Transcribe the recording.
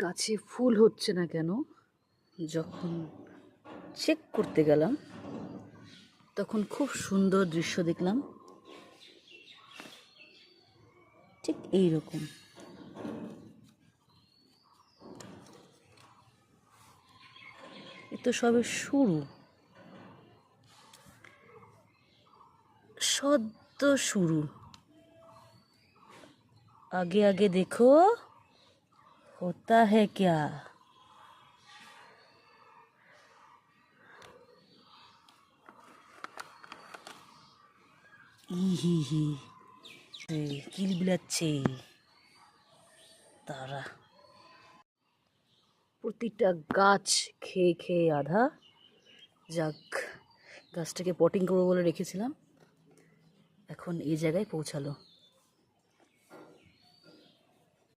গাছে ফুল হচ্ছে না কেন, যখন চেক করতে গেলাম তখন খুব সুন্দর দৃশ্য দেখলাম। ঠিক এইরকম এ তো সবে শুরু, সদ্য শুরু। आगे आगे देखो होता है क्या। ইহি কিল বিলাচ্ছে তারা। প্রতিটা গাছ খেয়ে খেয়ে আধা। যাক, গাছটাকে পটিং করবো বলে রেখেছিলাম, এখন এই জায়গায় পৌঁছালো।